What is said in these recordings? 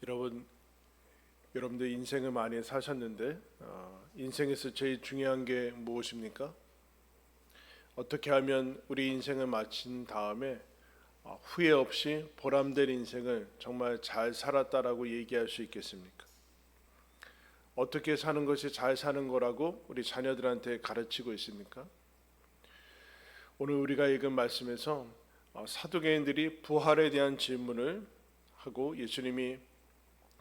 여러분들 인생을 많이 사셨는데 인생에서 제일 중요한 게 무엇입니까? 어떻게 하면 우리 인생을 마친 다음에 후회 없이 보람된 인생을 정말 잘 살았다라고 얘기할 수 있겠습니까? 어떻게 사는 것이 잘 사는 거라고 우리 자녀들한테 가르치고 있습니까? 오늘 우리가 읽은 말씀에서 사두개인들이 부활에 대한 질문을 하고 예수님이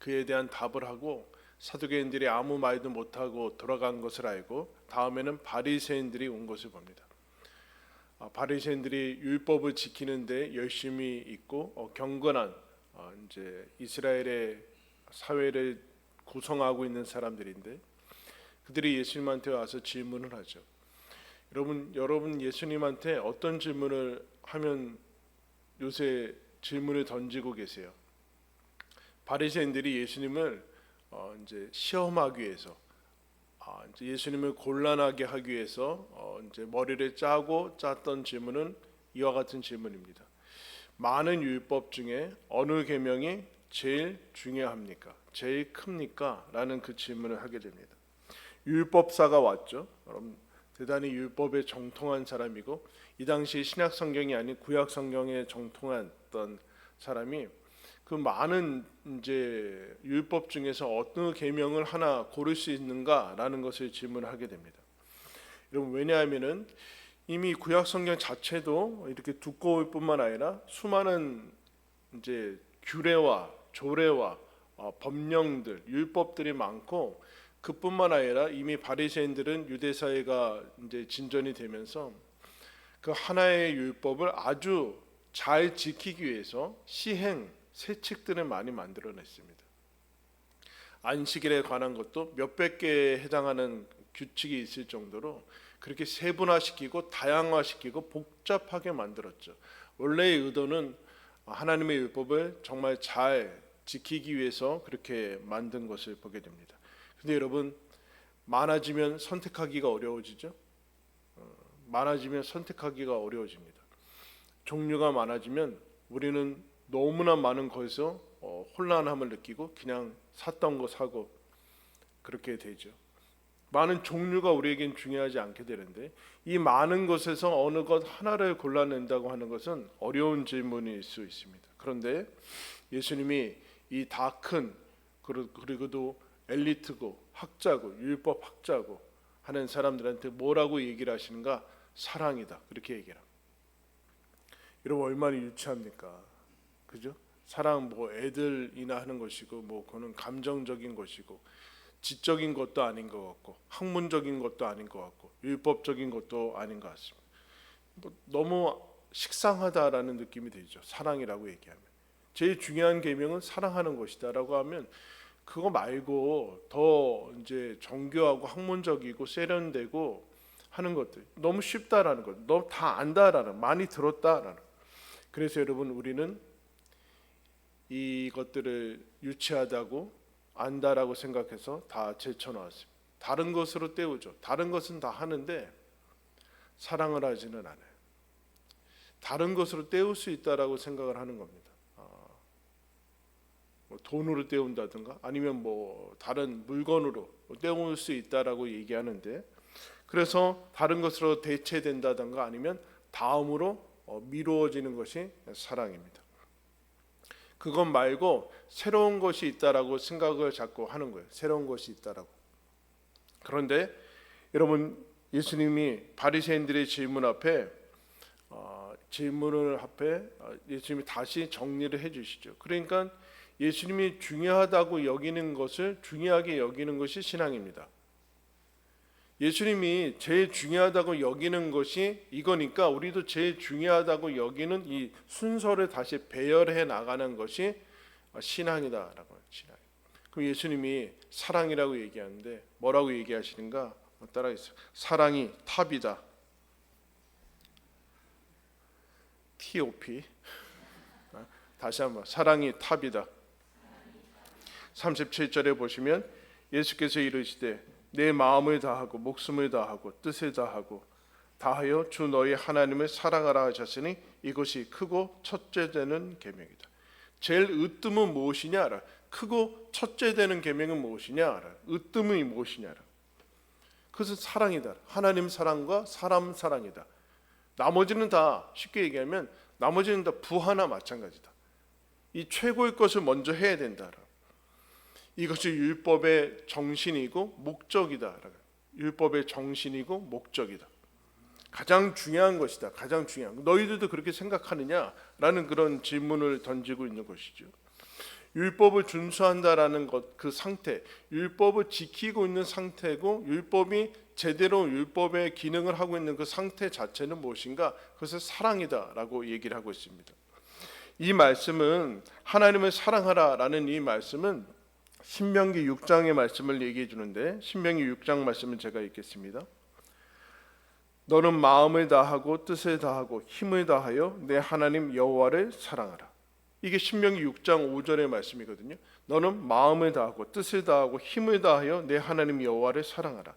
그에 대한 답을 하고 사두개인들이 아무 말도 못하고 돌아간 것을 알고 다음에는 바리새인들이 온 것을 봅니다. 바리새인들이 율법을 지키는데 열심히 있고 경건한 이제 이스라엘의 사회를 구성하고 있는 사람들인데 그들이 예수님한테 와서 질문을 하죠. 여러분 예수님한테 어떤 질문을 하면 요새 질문을 던지고 계세요? 바리새인들이 예수님을 이제 시험하기 위해서 이제 예수님을 곤란하게 하기 위해서 이제 머리를 짰던 질문은 이와 같은 질문입니다. 많은 율법 중에 어느 계명이 제일 중요합니까? 제일 큽니까? 라는 그 질문을 하게 됩니다. 율법사가 왔죠. 여러분 대단히 율법에 정통한 사람이고 이 당시 신약 성경이 아닌 구약 성경에 정통했던 사람이 그 많은 이제 율법 중에서 어떤 계명을 하나 고를 수 있는가라는 것을 질문하게 됩니다. 여러분 왜냐하면은 이미 구약 성경 자체도 이렇게 두꺼울 뿐만 아니라 수많은 이제 규례와 조례와 법령들, 율법들이 많고 그뿐만 아니라 이미 바리새인들은 유대 사회가 이제 진전이 되면서 그 하나의 율법을 아주 잘 지키기 위해서 세칙들을 많이 만들어냈습니다. 안식일에 관한 것도 몇백 개에 해당하는 규칙이 있을 정도로 그렇게 세분화시키고 다양화시키고 복잡하게 만들었죠. 원래의 의도는 하나님의 율법을 정말 잘 지키기 위해서 그렇게 만든 것을 보게 됩니다. 근데 여러분 많아지면 선택하기가 어려워지죠. 많아지면 선택하기가 어려워집니다. 종류가 많아지면 우리는 너무나 많은 것에서 혼란함을 느끼고 그냥 샀던 거 사고 그렇게 되죠. 많은 종류가 우리에겐 중요하지 않게 되는데 이 많은 것에서 어느 것 하나를 골라낸다고 하는 것은 어려운 질문일 수 있습니다. 그런데 예수님이 이 다 큰 그리고도 엘리트고 학자고 율법 학자고 하는 사람들한테 뭐라고 얘기를 하시는가? 사랑이다 그렇게 얘기를 합니다. 여러분 얼마나 유치합니까? 그죠? 사랑 뭐 애들이나 하는 것이고 뭐 그거는 감정적인 것이고 지적인 것도 아닌 것 같고 학문적인 것도 아닌 것 같고 율법적인 것도 아닌 것 같습니다. 뭐 너무 식상하다라는 느낌이 들죠. 사랑이라고 얘기하면 제일 중요한 계명은 사랑하는 것이다라고 하면 그거 말고 더 이제 정교하고 학문적이고 세련되고 하는 것들 너무 쉽다라는 것, 너 다 안다라는 많이 들었다라는. 그래서 여러분 우리는 이것들을 유치하다고 안다라고 생각해서 다 제쳐놓았습니다. 다른 것으로 때우죠. 다른 것은 다 하는데 사랑을 하지는 않아요. 다른 것으로 때울 수 있다라고 생각을 하는 겁니다. 뭐 돈으로 때운다든가 아니면 뭐 다른 물건으로 때울 수 있다라고 얘기하는데 그래서 다른 것으로 대체된다든가 아니면 다음으로 미루어지는 것이 사랑입니다. 그것 말고 새로운 것이 있다라고 생각을 자꾸 하는 거예요. 새로운 것이 있다라고. 그런데 여러분 예수님이 바리새인들의 질문을 앞에 예수님이 다시 정리를 해주시죠. 그러니까 예수님이 중요하다고 여기는 것을 중요하게 여기는 것이 신앙입니다. 예수님이 제일 중요하다고 여기는 것이 이거니까 우리도 제일 중요하다고 여기는 이 순서를 다시 배열해 나가는 것이 신앙이다라고 해요. 신앙. 그럼 예수님이 사랑이라고 얘기하는데 뭐라고 얘기하시는가? 따라하세요. 사랑이 탑이다. TOP. 다시 한번 사랑이 탑이다. 37절에 보시면 예수께서 이르시되 내 마음을 다하고 목숨을 다하고 뜻을 다하여 주 너희 하나님을 사랑하라 하셨으니 이것이 크고 첫째 되는 계명이다. 제일 으뜸은 무엇이냐? 크고 첫째 되는 계명은 무엇이냐? 으뜸이 무엇이냐? 그것은 사랑이다. 하나님 사랑과 사람 사랑이다. 나머지는 다 쉽게 얘기하면 나머지는 다 부하나 마찬가지다. 이 최고의 것을 먼저 해야 된다. 이것이 율법의 정신이고 목적이다. 율법의 정신이고 목적이다. 가장 중요한 것이다. 가장 중요한. 너희들도 그렇게 생각하느냐라는 그런 질문을 던지고 있는 것이죠. 율법을 준수한다라는 것, 그 상태, 율법을 지키고 있는 상태고 율법이 제대로 율법의 기능을 하고 있는 그 상태 자체는 무엇인가? 그것은 사랑이다라고 얘기를 하고 있습니다. 이 말씀은 하나님을 사랑하라라는 이 말씀은 신명기 6장의 말씀을 얘기해 주는데 신명기 6장 말씀을 제가 읽겠습니다. 너는 마음을 다하고 뜻을 다하고 힘을 다하여 내 하나님 여호와를 사랑하라. 이게 신명기 6장 5절의 말씀이거든요. 너는 마음을 다하고 뜻을 다하고 힘을 다하여 내 하나님 여호와를 사랑하라.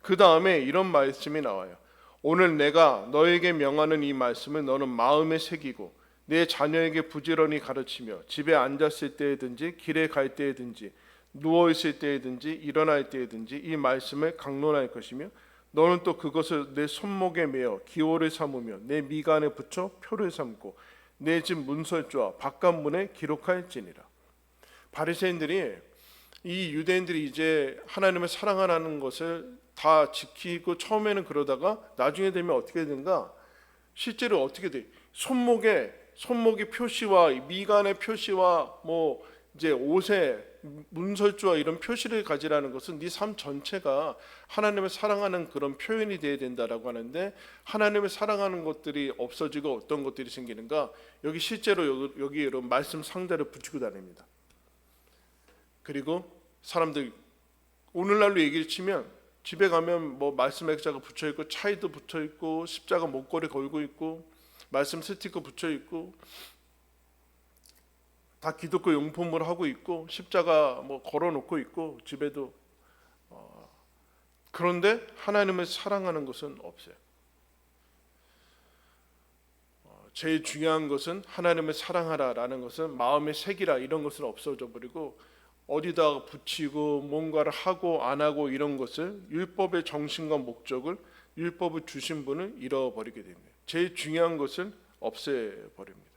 그 다음에 이런 말씀이 나와요. 오늘 내가 너에게 명하는 이 말씀을 너는 마음에 새기고 내 자녀에게 부지런히 가르치며 집에 앉았을 때에든지 길에 갈 때에든지 누워 있을 때에든지 일어날 때에든지 이 말씀을 강론할 것이며 너는 또 그것을 내 손목에 매어 기호를 삼으며 내 미간에 붙여 표를 삼고 내 집 문설주와 바깥문에 기록할지니라. 바리새인들이 이 유대인들이 이제 하나님을 사랑하라는 것을 다 지키고 처음에는 그러다가 나중에 되면 어떻게 되는가? 실제로 어떻게 돼? 손목의 표시와 미간의 표시와 뭐 이제 옷에 문설주와 이런 표시를 가지라는 것은 네 삶 전체가 하나님을 사랑하는 그런 표현이 되어야 된다라고 하는데 하나님을 사랑하는 것들이 없어지고 어떤 것들이 생기는가? 여기 실제로 여기 이런 말씀 상자를 붙이고 다닙니다. 그리고 사람들 오늘날로 얘기를 치면 집에 가면 뭐 말씀 액자가 붙여 있고 차이도 붙여 있고 십자가 목걸이 걸고 있고 말씀 스티커 붙여 있고 다 기독교 용품을 하고 있고 십자가 뭐 걸어놓고 있고 집에도 그런데 하나님을 사랑하는 것은 없어요. 제일 중요한 것은 하나님을 사랑하라라는 것은 마음의 색이라 이런 것은 없어져 버리고 어디다 붙이고 뭔가를 하고 안 하고 이런 것을 율법의 정신과 목적을 율법을 주신 분을 잃어버리게 됩니다. 제일 중요한 것을 없애버립니다.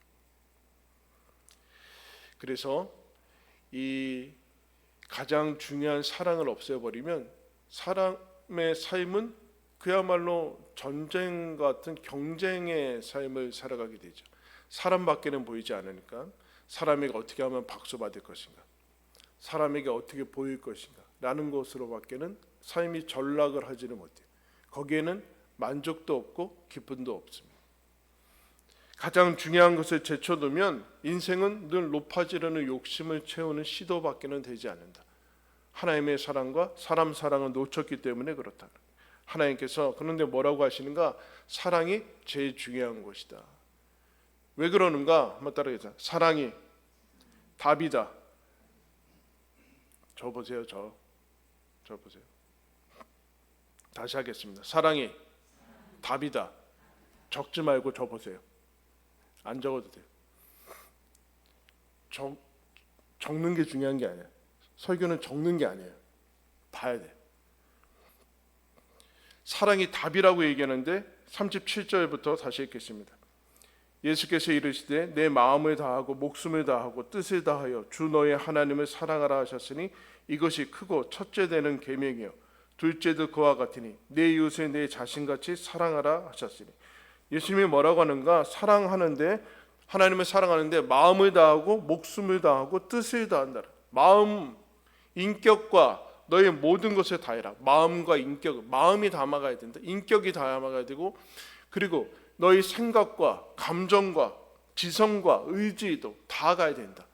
그래서 이 가장 중요한 사랑을 없애버리면 사람의 삶은 그야말로 전쟁 같은 경쟁의 삶을 살아가게 되죠. 사람밖에는 보이지 않으니까 사람에게 어떻게 하면 박수 받을 것인가, 사람에게 어떻게 보일 것인가 라는 것으로밖에는 삶이 전락을 하지는 못해요. 거기에는 만족도 없고 기쁨도 없습니다. 가장 중요한 것을 제쳐두면 인생은 늘 높아지려는 욕심을 채우는 시도밖에는 되지 않는다. 하나님의 사랑과 사람 사랑은 놓쳤기 때문에 그렇다. 하나님께서 그런데 뭐라고 하시는가? 사랑이 제일 중요한 것이다. 왜 그러는가? 한번 따라해보세요. 사랑이 답이다. 저 보세요. 저 보세요. 다시 하겠습니다. 사랑이 답이다. 적지 말고 저 보세요. 안 적어도 돼요. 적는 게 중요한 게 아니에요. 설교는 적는 게 아니에요. 봐야 돼. 사랑이 답이라고 얘기하는데 37절부터 다시 읽겠습니다. 예수께서 이르시되 내 마음을 다하고 목숨을 다하고 뜻을 다하여 주 너의 하나님을 사랑하라 하셨으니 이것이 크고 첫째 되는 계명이요 둘째도 그와 같으니 내 이웃을 내 자신같이 사랑하라 하셨으니. 예수님이 뭐라고 하는가? 사랑하는데 하나님을 사랑하는데 마음을 다하고 목숨을 다하고 뜻을 다한다. 마음, 인격과 너의 모든 것을 다해라. 마음과 인격, 마음이 담아가야 된다. 인격이 담아가야 되고 그리고 너의 생각과 감정과 지성과 의지도 다 가야 된다.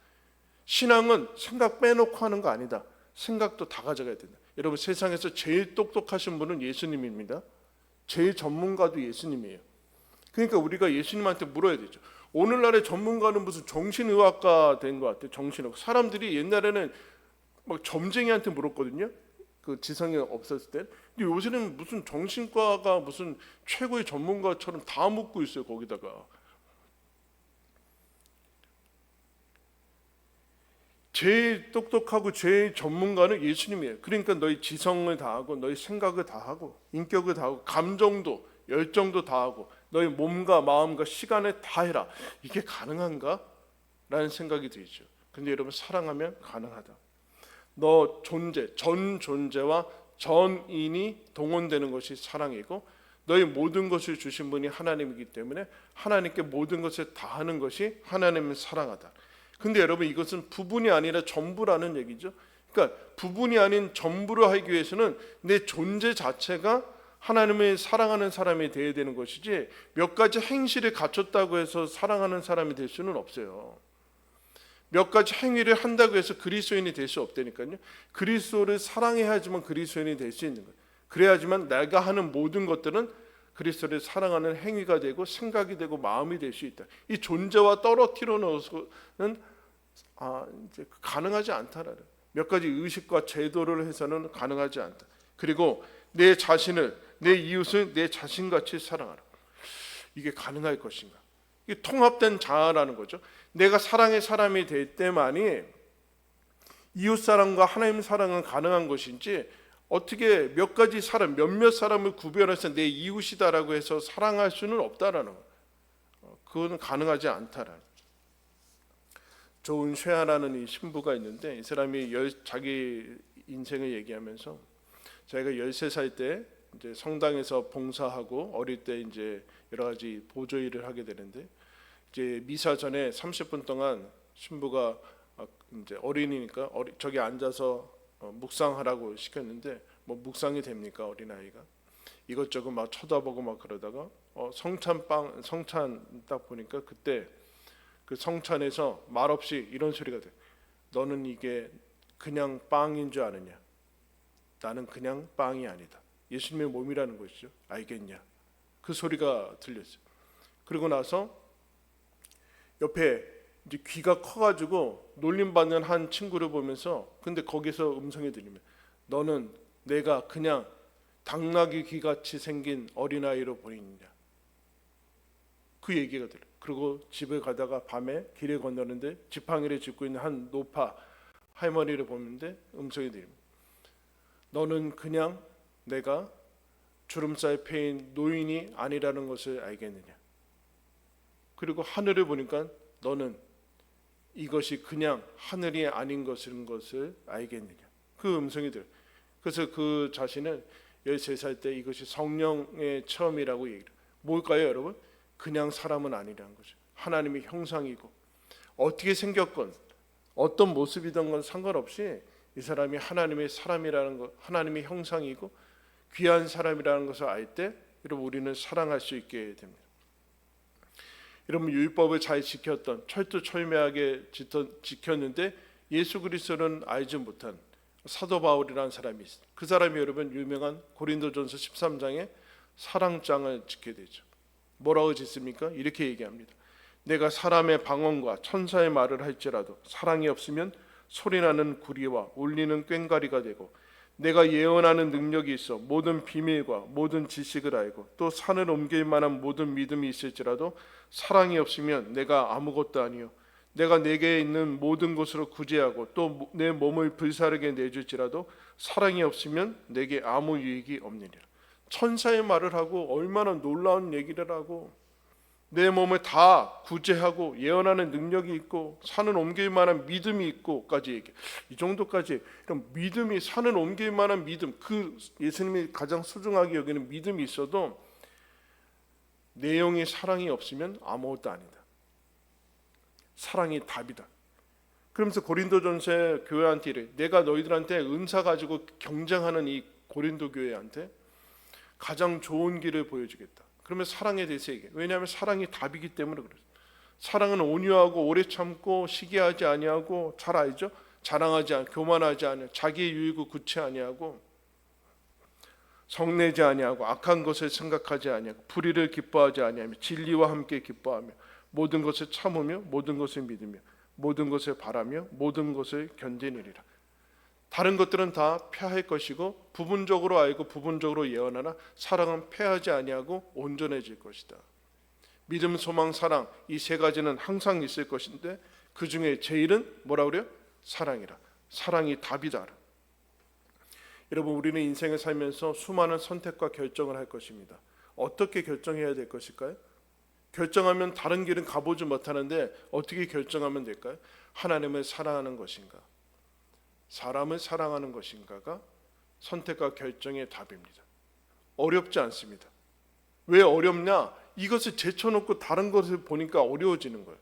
신앙은 생각 빼놓고 하는 거 아니다. 생각도 다 가져가야 된다. 여러분 세상에서 제일 똑똑하신 분은 예수님입니다. 제일 전문가도 예수님이에요. 그러니까 우리가 예수님한테 물어야 되죠. 오늘날의 전문가는 무슨 정신의학과 된 것 같아요. 정신의학. 사람들이 옛날에는 막 점쟁이한테 물었거든요. 그 지성이 없었을 때. 근데 요새는 무슨 정신과가 무슨 최고의 전문가처럼 다 묻고 있어요. 거기다가 제일 똑똑하고 제일 전문가는 예수님이에요. 그러니까 너희 지성을 다하고 너희 생각을 다하고 인격을 다하고 감정도 열정도 다하고 너희 몸과 마음과 시간을 다해라. 이게 가능한가? 라는 생각이 들죠. 근데 여러분, 사랑하면 가능하다. 너 존재, 전 존재와 전인이 동원되는 것이 사랑이고, 너희 모든 것을 주신 분이 하나님이기 때문에 하나님께 모든 것을 다하는 것이 하나님을 사랑하다. 근데 여러분, 이것은 부분이 아니라 전부라는 얘기죠. 그러니까 부분이 아닌 전부로 하기 위해서는 내 존재 자체가 하나님을 사랑하는 사람이 되어야 되는 것이지, 몇 가지 행실을 갖췄다고 해서 사랑하는 사람이 될 수는 없어요. 몇 가지 행위를 한다고 해서 그리스도인이 될 수 없다니까요. 그리스도를 사랑해야지만 그리스도인이 될 수 있는 거예요. 그래야지만 내가 하는 모든 것들은 그리스도를 사랑하는 행위가 되고 생각이 되고 마음이 될 수 있다. 이 존재와 떨어뜨려 놓고는 이제 가능하지 않다라는, 몇 가지 의식과 제도를 해서는 가능하지 않다. 그리고 내 자신을, 내 이웃을 내 자신같이 사랑하라. 이게 가능할 것인가? 이게 통합된 자아라는 거죠. 내가 사랑의 사람이 될 때만이 이웃 사랑과 하나님 사랑은 가능한 것인지, 어떻게 몇 가지 사람, 몇몇 사람을 구별해서 내 이웃이다라고 해서 사랑할 수는 없다라는 거예요. 그거는 가능하지 않다라는. 좋은 쉐아라는 이 신부가 있는데, 이 사람이 자기 인생을 얘기하면서, 자기가 13살 때 이제 성당에서 봉사하고 어릴 때 이제 여러 가지 보조 일을 하게 되는데, 이제 미사 전에 30분 동안 신부가 이제 어린이니까 저기 앉아서 묵상하라고 시켰는데, 뭐 묵상이 됩니까? 어린아이가 이것저것 막 쳐다보고 막 그러다가 성찬 딱 보니까, 그때 그 성찬에서 말없이 이런 소리가 돼. 너는 이게 그냥 빵인 줄 아느냐? 나는 그냥 빵이 아니다. 예수님의 몸이라는 것이죠. 알겠냐? 그 소리가 들렸어요. 그리고 나서 옆에 이제 귀가 커가지고 놀림받는 한 친구를 보면서, 근데 거기서 음성이 들리면, 너는 내가 그냥 당나귀 귀같이 생긴 어린아이로 보이느냐? 그 얘기가 들려요. 그리고 집에 가다가 밤에 길에 건너는데 지팡이를 짚고 있는 한 노파 할머니를 보는데 음성이 들립니다. 너는 그냥 내가 주름살 패인 노인이 아니라는 것을 알겠느냐? 그리고 하늘을 보니까 너는 이것이 그냥 하늘이 아닌 것을 알겠느냐? 그 음성이 들어요. 그래서 그 자신은 13살 때 이것이 성령의 체험이라고 얘기해요. 뭘까요, 여러분? 그냥 사람은 아니라는 거죠. 하나님의 형상이고, 어떻게 생겼건 어떤 모습이든 건 상관없이 이 사람이 하나님의 사람이라는 것, 하나님의 형상이고 귀한 사람이라는 것을 알 때, 여러분, 우리는 사랑할 수 있게 됩니다. 여러분, 율법을 잘 지켰던, 철두철미하게 지켰는데 예수 그리스도는 알지 못한 사도 바울이라는 사람이 있어요. 그 사람이 여러분 유명한 고린도전서 13장에 사랑장을 짓게 되죠. 뭐라고 짓습니까? 이렇게 얘기합니다. 내가 사람의 방언과 천사의 말을 할지라도 사랑이 없으면 소리나는 구리와 울리는 꽹과리가 되고, 내가 예언하는 능력이 있어 모든 비밀과 모든 지식을 알고 또 산을 옮길 만한 모든 믿음이 있을지라도 사랑이 없으면 내가 아무것도 아니요, 내가 내게 있는 모든 것으로 구제하고 또 내 몸을 불사르게 내줄지라도 사랑이 없으면 내게 아무 유익이 없느니라. 천사의 말을 하고 얼마나 놀라운 얘기를 하고, 내 몸을 다 구제하고 예언하는 능력이 있고 산을 옮길 만한 믿음이 있고까지 얘기해. 이 정도까지, 그럼 믿음이, 산을 옮길 만한 믿음, 그 예수님이 가장 소중하게 여기는 믿음이 있어도 내용이 사랑이 없으면 아무것도 아니다. 사랑이 답이다. 그러면서 고린도전서의 교회한테 이래. 내가 너희들한테 은사 가지고 경쟁하는 이 고린도 교회한테 가장 좋은 길을 보여주겠다. 그러면 사랑에 대해서 얘기해. 왜냐하면 사랑이 답이기 때문에 그래요. 사랑은 온유하고 오래 참고 시기하지 아니하고, 잘 알죠? 자랑하지 않고 교만하지 않고 자기의 유익을 구치 아니하고 성내지 아니하고 악한 것을 생각하지 아니하고 불의를 기뻐하지 아니하며 진리와 함께 기뻐하며 모든 것을 참으며 모든 것을 믿으며 모든 것을 바라며 모든 것을 견디느니라. 다른 것들은 다 패할 것이고 부분적으로 알고 부분적으로 예언하나 사랑은 패하지 아니하고 온전해질 것이다. 믿음, 소망, 사랑, 이 세 가지는 항상 있을 것인데 그 중에 제일은 뭐라 그래요? 사랑이라. 사랑이 답이다. 여러분, 우리는 인생을 살면서 수많은 선택과 결정을 할 것입니다. 어떻게 결정해야 될 것일까요? 결정하면 다른 길은 가보지 못하는데 어떻게 결정하면 될까요? 하나님을 사랑하는 것인가, 사람을 사랑하는 것인가가 선택과 결정의 답입니다. 어렵지 않습니다. 왜 어렵냐? 이것을 제쳐놓고 다른 것을 보니까 어려워지는 거예요.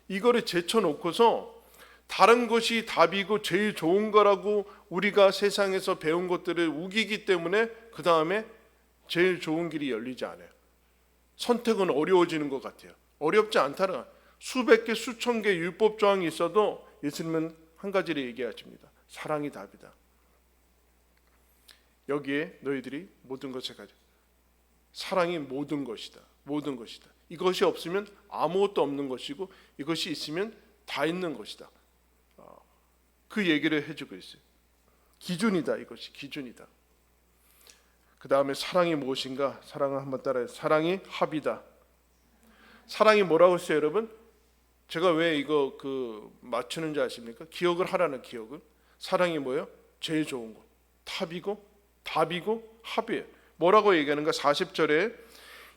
이거를 제쳐놓고서 다른 것이 답이고 제일 좋은 거라고 우리가 세상에서 배운 것들을 우기기 때문에 그 다음에 제일 좋은 길이 열리지 않아요. 선택은 어려워지는 것 같아요. 어렵지 않다는, 수백 개 수천 개 율법 조항이 있어도 예수님은 한 가지를 얘기하십니다. 사랑이 답이다. 여기에 너희들이 모든 것을 가져. 사랑이 모든 것이다. 모든 것이다. 이것이 없으면 아무것도 없는 것이고 이것이 있으면 다 있는 것이다. 그 얘기를 해주고 있어요. 기준이다. 이것이 기준이다. 그 다음에 사랑이 무엇인가? 사랑을 한번 따라해요. 사랑이 합이다. 사랑이 뭐라고 했어요, 여러분? 제가 왜 이거 맞추는지 아십니까? 기억을 하라는 기억을. 사랑이 뭐예요? 제일 좋은 것. 탑이고 답이고 합이에요. 뭐라고 얘기하는가? 40절에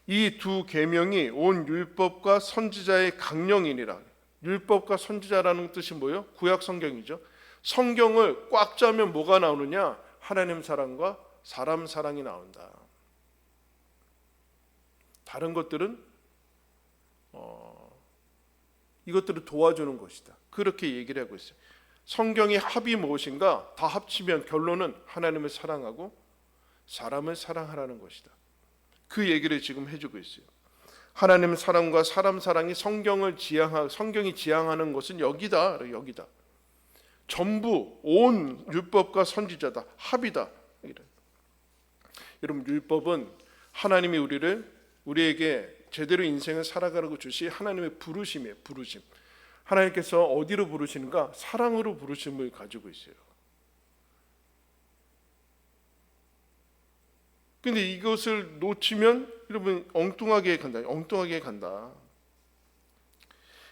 이 두 계명이 온 율법과 선지자의 강령이니라. 율법과 선지자라는 뜻이 뭐예요? 구약 성경이죠. 성경을 꽉 짜면 뭐가 나오느냐? 하나님 사랑과 사람 사랑이 나온다. 다른 것들은 이것들을 도와주는 것이다. 그렇게 얘기를 하고 있어요. 성경의 합이 무엇인가? 다 합치면 결론은 하나님을 사랑하고 사람을 사랑하라는 것이다. 그 얘기를 지금 해주고 있어요. 하나님 사랑과 사람 사랑이 성경이 지향하는 것은 여기다. 여기다. 전부 온 율법과 선지자다. 합이다. 여러분, 율법은 하나님이 우리에게 제대로 인생을 살아가라고 주시 하나님의 부르심이에요. 부르심. 하나님께서 어디로 부르시는가? 사랑으로 부르심을 가지고 있어요. 근데 이것을 놓치면 여러분 엉뚱하게 간다. 엉뚱하게 간다.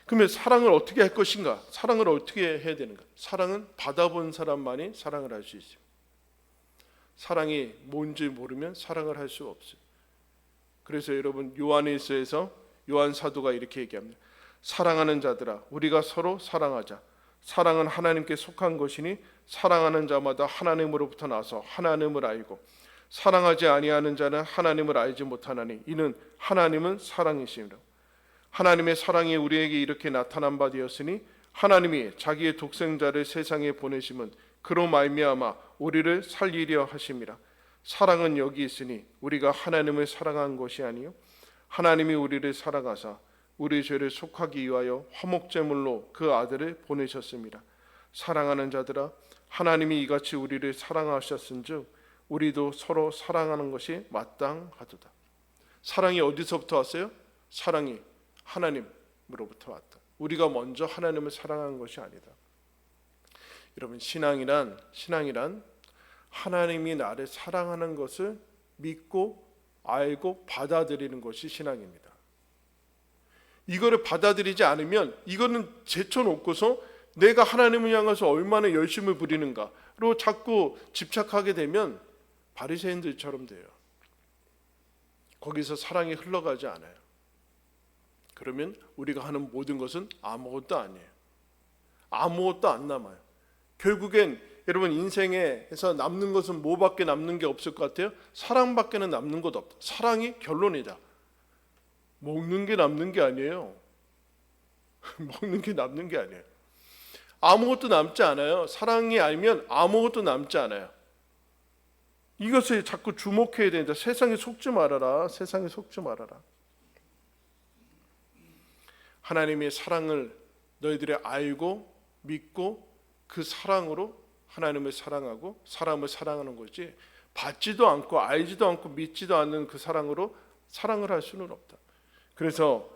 그러면 사랑을 어떻게 할 것인가? 사랑을 어떻게 해야 되는가? 사랑은 받아본 사람만이 사랑을 할 수 있습니다. 사랑이 뭔지 모르면 사랑을 할 수가 없어요. 그래서 여러분 요한일서에서 요한 사도가 이렇게 얘기합니다. 사랑하는 자들아, 우리가 서로 사랑하자. 사랑은 하나님께 속한 것이니 사랑하는 자마다 하나님으로부터 나서 하나님을 알고 사랑하지 아니하는 자는 하나님을 알지 못하나니 이는 하나님은 사랑이시니라. 하나님의 사랑이 우리에게 이렇게 나타난 바 되었으니 하나님이 자기의 독생자를 세상에 보내심은 그로 말미암아 우리를 살리려 하심이라. 사랑은 여기 있으니 우리가 하나님을 사랑한 것이 아니요 하나님이 우리를 사랑하사 우리 죄를 속하기 위하여 화목제물로 그 아들을 보내셨습니다. 사랑하는 자들아, 하나님이 이같이 우리를 사랑하셨은즉 우리도 서로 사랑하는 것이 마땅하도다. 사랑이 어디서부터 왔어요? 사랑이 하나님으로부터 왔다. 우리가 먼저 하나님을 사랑한 것이 아니다. 여러분, 신앙이란 하나님이 나를 사랑하는 것을 믿고 알고 받아들이는 것이 신앙입니다. 이거를 받아들이지 않으면 이거는 제쳐놓고서 내가 하나님을 향해서 얼마나 열심을 부리는가로 자꾸 집착하게 되면 바리새인들처럼 돼요. 거기서 사랑이 흘러가지 않아요. 그러면 우리가 하는 모든 것은 아무것도 아니에요. 아무것도 안 남아요. 결국엔 여러분 인생에서 남는 것은 뭐밖에 남는 게 없을 것 같아요? 사랑밖에는 남는 것 없다. 사랑이 결론이다. 먹는 게 남는 게 아니에요. 먹는 게 남는 게 아니에요. 아무것도 남지 않아요. 사랑이 알면 아무것도 남지 않아요. 이것을 자꾸 주목해야 된다. 세상에 속지 말아라. 세상에 속지 말아라. 하나님의 사랑을 너희들이 알고 믿고 그 사랑으로 하나님을 사랑하고 사람을 사랑하는 거지, 받지도 않고 알지도 않고 믿지도 않는 그 사랑으로 사랑을 할 수는 없다. 그래서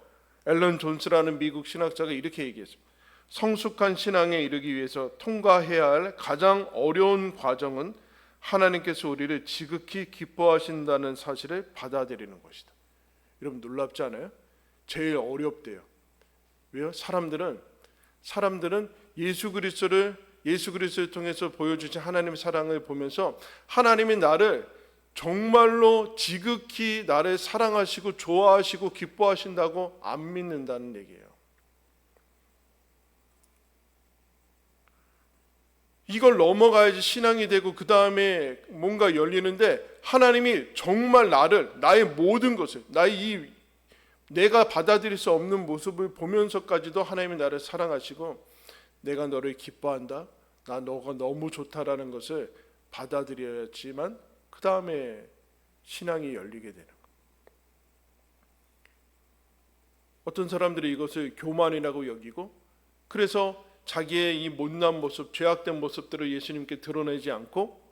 앨런 존스라는 미국 신학자가 이렇게 얘기했습니다. 성숙한 신앙에 이르기 위해서 통과해야 할 가장 어려운 과정은 하나님께서 우리를 지극히 기뻐하신다는 사실을 받아들이는 것이다. 여러분 놀랍지 않아요? 제일 어렵대요. 왜요? 사람들은 예수 그리스도를 예수 그리스도를 통해서 보여주신 하나님의 사랑을 보면서 하나님이 나를 정말로 지극히 나를 사랑하시고 좋아하시고 기뻐하신다고 안 믿는다는 얘기예요. 이걸 넘어가야지 신앙이 되고 그 다음에 뭔가 열리는데, 하나님이 정말 나를, 나의 모든 것을, 내가 받아들일 수 없는 모습을 보면서까지도 하나님이 나를 사랑하시고 내가 너를 기뻐한다, 너가 너무 좋다라는 것을 받아들여야지만 그 다음에 신앙이 열리게 되는 거예요. 어떤 사람들이 이것을 교만이라고 여기고, 그래서 자기의 이 못난 모습, 죄악된 모습들을 예수님께 드러내지 않고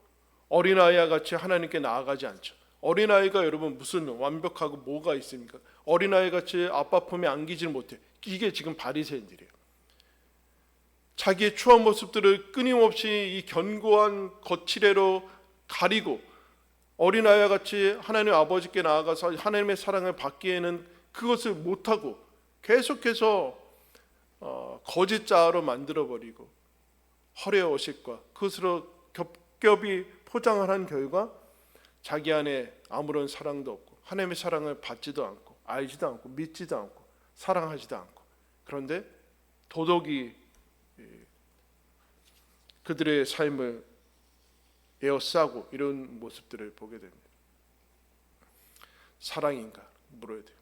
어린아이와 같이 하나님께 나아가지 않죠. 어린아이가 여러분 무슨 완벽하고 뭐가 있습니까? 어린아이 같이 아빠 품에 안기질 못해. 이게 지금 바리새인들이에요. 자기의 추한 모습들을 끊임없이 이 견고한 거칠애로 가리고 어린아이와 같이 하나님 아버지께 나아가서 하나님의 사랑을 받기에는 그것을 못하고 계속해서 거짓 자아로 만들어버리고 허례 어식과 그것으로 겹겹이 포장을 한 결과 자기 안에 아무런 사랑도 없고 하나님의 사랑을 받지도 않고 알지도 않고 믿지도 않고 사랑하지도 않고, 그런데 도덕이 그들의 삶을 에워싸고 이런 모습들을 보게 됩니다. 사랑인가 물어야 돼요.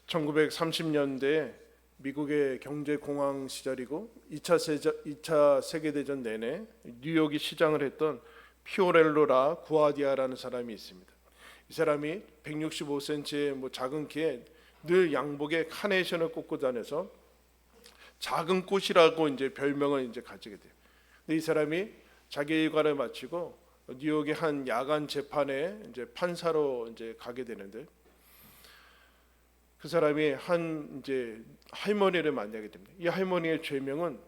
1930년대에 미국의 경제공황 시절이고 2차 세계대전 내내 뉴욕이 시장을 했던 피오렐로라 구아디아라는 사람이 있습니다. 이 사람이 165cm의 작은 키에 늘 양복에 카네이션을 꽂고 다녀서 작은 꽃이라고 이제 별명을 이제 가지게 돼요. 근데 이 사람이 자기 일과를 마치고 뉴욕의 한 야간 재판에 이제 판사로 이제 가게 되는데, 그 사람이 한 이제 할머니를 만나게 됩니다. 이 할머니의 죄명은,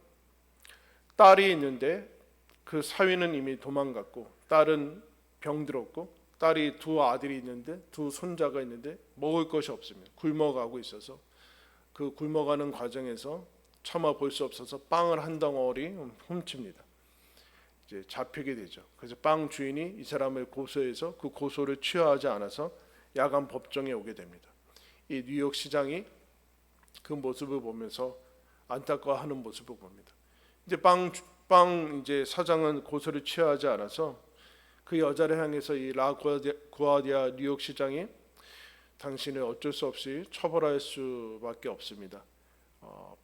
딸이 있는데 그 사위는 이미 도망갔고 딸은 병들었고 딸이 두 아들이 있는데 두 손자가 있는데 먹을 것이 없습니다. 굶어가고 있어서 그 굶어가는 과정에서 차마 볼 수 없어서 빵을 한 덩어리 훔칩니다. 이제 잡히게 되죠. 그래서 빵 주인이 이 사람을 고소해서 그 고소를 취하하지 않아서 야간 법정에 오게 됩니다. 이 뉴욕 시장이 그 모습을 보면서 안타까워하는 모습을 봅니다. 이제 빵 이제 사장은 고소를 취하하지 않아서 그 여자를 향해서 이 구아디아 뉴욕 시장이 당신을 어쩔 수 없이 처벌할 수밖에 없습니다.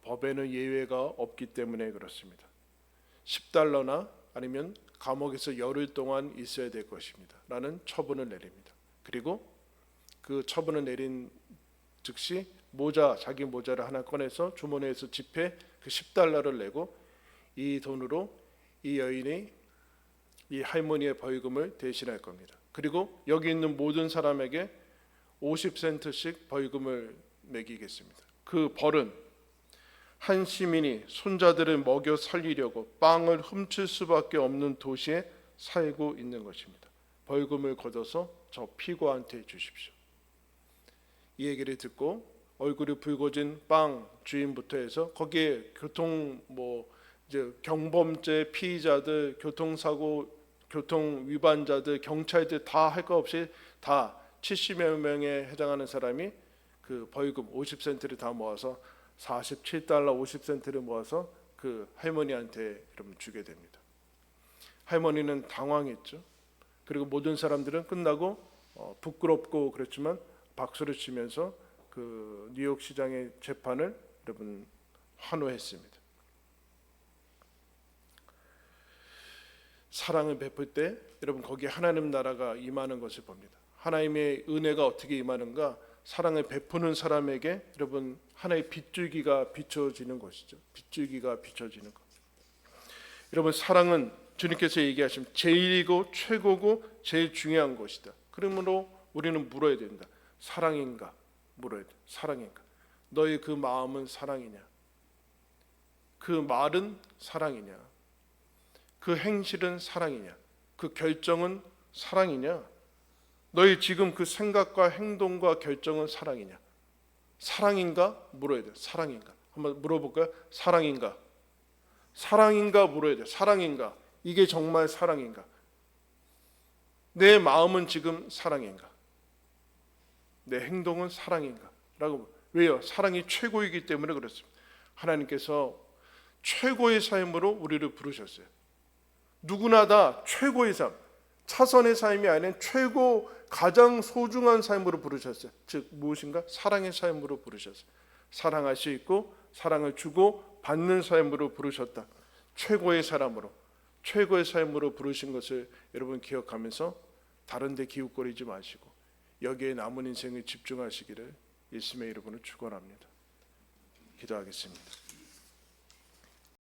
법에는 예외가 없기 때문에 그렇습니다. 10달러나 아니면 감옥에서 열흘 동안 있어야 될 것입니다. 라는 처분을 내립니다. 그리고 그 처분을 내린 즉시 자기 모자를 하나 꺼내서 주머니에서 지폐 그 10달러를 내고 이 돈으로 이 여인이 이 할머니의 벌금을 대신할 겁니다. 그리고 여기 있는 모든 사람에게 50센트씩 벌금을 매기겠습니다. 그 벌은 한 시민이 손자들을 먹여 살리려고 빵을 훔칠 수밖에 없는 도시에 살고 있는 것입니다. 벌금을 걷어서 저 피고한테 주십시오. 이 얘기를 듣고 얼굴이 붉어진 빵 주인부터 해서 거기에 이제 경범죄 피의자들, 교통사고, 교통 위반자들, 경찰들 다 할 거 없이 다 70여 명에 해당하는 사람이 그 벌금 50센트를 다 모아서 47달러 50센트를 모아서 그 할머니한테 이러면 주게 됩니다. 할머니는 당황했죠. 그리고 모든 사람들은 끝나고 부끄럽고 그렇지만 박수를 치면서 그 뉴욕 시장의 재판을 여러분 환호했습니다. 사랑을 베풀 때 여러분 거기에 하나님 나라가 임하는 것을 봅니다. 하나님의 은혜가 어떻게 임하는가? 사랑을 베푸는 사람에게 여러분 하나의 빗줄기가 비춰지는 것이죠. 빗줄기가 비춰지는 것. 여러분 사랑은 주님께서 얘기하신 제일이고 최고고 제일 중요한 것이다. 그러므로 우리는 물어야 된다. 사랑인가? 물어야 돼. 사랑인가? 너의 그 마음은 사랑이냐? 그 말은 사랑이냐? 그 행실은 사랑이냐? 그 결정은 사랑이냐? 너의 지금 그 생각과 행동과 결정은 사랑이냐? 사랑인가? 물어야 돼. 사랑인가? 한번 물어볼까요? 사랑인가? 사랑인가 물어야 돼. 사랑인가? 이게 정말 사랑인가? 내 마음은 지금 사랑인가? 내 행동은 사랑인가? 라고. 왜요? 사랑이 최고이기 때문에 그렇습니다. 하나님께서 최고의 삶으로 우리를 부르셨어요. 누구나 다 최고의 삶, 차선의 삶이 아닌 최고 가장 소중한 삶으로 부르셨어요. 즉 무엇인가? 사랑의 삶으로 부르셨어요. 사랑할 수 있고 사랑을 주고 받는 삶으로 부르셨다. 최고의 사람으로, 최고의 삶으로 부르신 것을 여러분 기억하면서 다른 데 기웃거리지 마시고 여기에 남은 인생에 집중하시기를 예수님의 이름으로 축원합니다. 기도하겠습니다.